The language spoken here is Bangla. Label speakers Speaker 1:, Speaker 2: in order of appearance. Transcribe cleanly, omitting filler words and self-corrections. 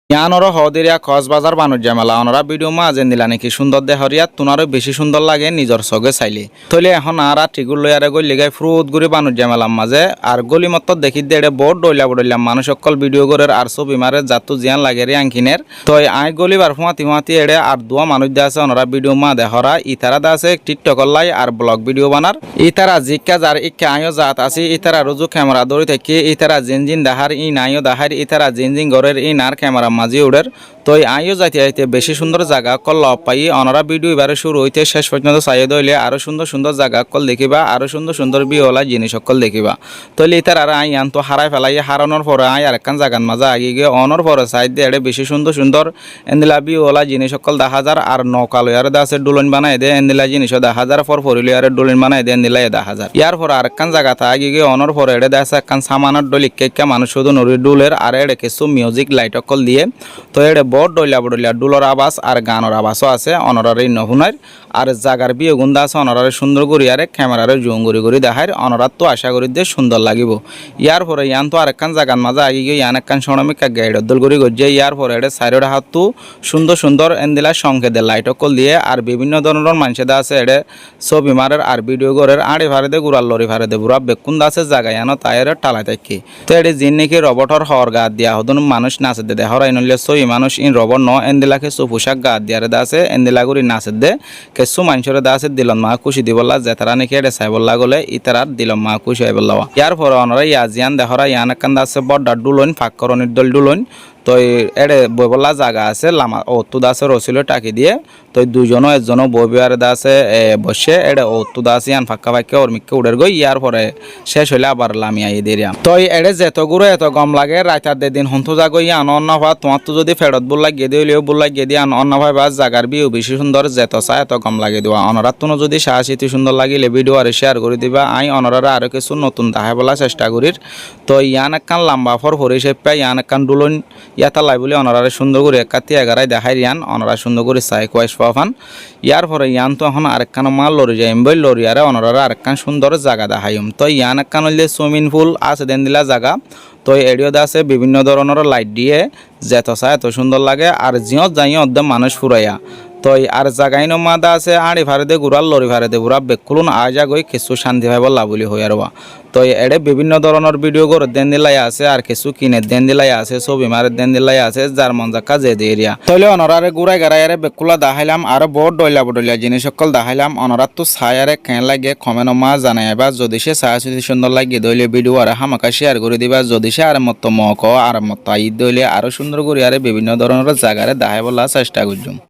Speaker 1: ইয়ানর হদিরিয়া কক্সবাজার বাণিজ্য মেলা অনরা ভিডিও মাঝে নিলা নাকি সুন্দর দেহরিয়া তুনারও বেশি সুন্দর লাগে নিজের চগে চাইলে তলে এখন আর টিগুর লইয়ারে গলি গাই ফ্রুত গুড়ি বাণিজ্য মেলার মাঝে আর গলি মত দেখি দেড়ে বহুত ডইলা মানুষ সকল ভিডিও করে আর ছবি মারে যাতু জিয়ান লাগে রে আঙ্কিনের তো আই গলিবার ফুমাতি এড়ে আর দুয়া মানুষ দে আছে অনরা ভিডিও মা দেহরা ইতারা দা আছে টিকটকর লাই আর ব্লগ ভিডিও বানার ইতারা জিকা যার ইকা আয়ো জাত আছে ইতারা রুজু ক্যামেরা ধরে থেকে ইতারা জিনজিন দাহার ই নাইও দাহার ইতারা জিনজিন ঘরের ই নার ক্যামেরা মাঝে উড়ের তো আইও যাইতে বেশি সুন্দর জায়গা কল পাই অনরা ভিডিও এবারে শুরু হইতে শেষ পর্যন্ত চাই দইলে আরো সুন্দর জায়গা কল দেখিবা আরো সুন্দর বিহলা জিনিস সকল দেখিবা তইলে ইতার আর আই আন তো হারাই ফেলাই হারানোর পরে আই আর একখান জায়গার মাঝে আগে গিয়ে অনর পরে সাইড দিয়ে এড়ে বেশি সুন্দর এন্দিলা বিহলা জিনিস সকল 10,000 আর নৌকা লইয়ারে দা আছে ডুলন বানাই দে এন্দিলা জিনিস 10,000 পর ফরিলিয়ারে ডুলন বানাই দে এন্দিলা 10,000 ইয়ার পরে আর একখান জায়গাতে আগে গিয়ে অনর পরে এড়ে দা আছে একখান সামানার ডলি কেকা মানুষ শুধু নরি ডুলের আর এড়ে কিছু মিউজিক লাইট সকল দিয়ে তো এড়ে বড় ডইলা ডুলর আবাস আর গানের আবাসও আছে অনরার এই নহুনার আর জাগার বিয়ে গুন্দা আছে অনরারে সুন্দর করিয়ারে ক্যামেরারে জুম করি দেখায় অনরার তো আশা করি দিয়ে সুন্দর লাগিব ইয়ার পরে ইয়ান তো আর একখান জাগার মাঝে আগে গিয়ে ইয়ান একখান সনমিকা গাইড দল করি গজ্জে ইয়ার পরে এড়ে সাইডের হাতু সুন্দর এন্দিলা সংকেতের লাইট কল দিয়ে আর বিভিন্ন ধরনের মানুষের আছে এড়ে ছবি মারের আর ভিডিও করের আড়ে ভারে দে গুড়াল লরি ভারে দে বুড়া বেকুন্দা আছে জায়গায় আনো তাইরে টালাই থাকি তো এড়ে জিন নাকি রবটর হর গা দিয়া হদন মানুষ নাচে দে হরাই নলে ছবি মানুষ ইন রবট ন এন্দিলাকে সু পোশাক গা দিয়ারে দা আছে এন্দিলা গুড়ি নাচে দে কেসু মানুষরে দা আছে দিলন মা খুশি দিবল্লা যেতারা নাকি এড়ে চাই বললা গলে ইতারার দিলন মা খুশি হয়ে বললা ইয়ার পরে অনরা ইয়াজিয়ান দেহরা ইয়ান একান দা আছে বড় ডুলন ফাঁকরণের দল ডুলন তো এড়ে বইবলা জায়গা আছে লামা অতুদ আছে রসিল টাকি দিয়ে তো দুজনও একজনও বইবিয়ার দা আছে বসে এড়ে অতুদ আছে ইয়ান ফাঁকা ওর মিক্কে উড়ের গই ইয়ার পরে শেষ হইলে আবার লামি আই দিয়াম তো এড়ে যেত গুড়ো এত গম লাগে রাইতার দিন হন্তু যাগো ইয়ান অন্য ভাত তোমার তো যদি ফেরত বললা গিয়ে দিলেও বললা গিয়ে দিয়ে অন্য ভাই বা জাগার বিও বেশি সুন্দর যেত চায় এত গম লাগে দেওয়া অনরাত তো যদি সাহসিতি সুন্দর লাগিলে ভিডিও আর শেয়ার করে দিবা আই অনরারা আরো কিছু নতুন দেখাই বলা চেষ্টা করির তো ইয়ান একখান লাম্বা ফর হরিসে পাই ইয়ান একখান ডুলন ইয়াতা লাই বলে অনরারে সুন্দর করে একাতি এগারাই দেখাই ইয়ান অনরা সুন্দর করে চাই কোয়াইশ পাফান ইয়ার পরে ইয়ান তো এখন আরেকখান মাল লরি যাইম বই লরিয়ারে অনরারা আরেকখান সুন্দর জায়গা দেখাইম তো ইয়ান একখান হইলে সুইমিং পুল আছে দেন দিলা জায়গা তো এডিও আছে বিভিন্ন ধরনের লাইট দিয়ে যেত চায় এত সুন্দর লাগে আর জিয়ত যাইও অর্ধেক মানুষ ফুরাইয়া তো আর জাগাইন মাদা আছে আড়ি ভারে দে গুড়াল লরি ভারে দে বুড়া বেকুলুন আজা গই কিছু শান্তি ভাই বললা বলি হই আরবা তো এড়ে বিভিন্ন ধরনের ভিডিও করে দেন দিলাই আছে আর কিছু কিনে দেন দিলাই আছে ছবি মারে দেন দিলাই আছে যার মন যা কাজে দিয়ে এরিয়া তাইলে অনরারে গুড়াই গাড়াইরে বেকুলা দেখাইলাম আর বড় ডইলা জিনিস সকল দেখাইলাম অনরাত তো ছায়ারে কেন লাগে কমেন্ট মা জানাইবা যদি সে ছায়া সুন্দর লাগে দইলে ভিডিও আর হামাকা শেয়ার করে দিবা যদি সে আর মত মক আর মত আই দইলে আরো সুন্দর করে আরে বিভিন্ন ধরনের জায়গারে দেখাই বলা চেষ্টা করছুম।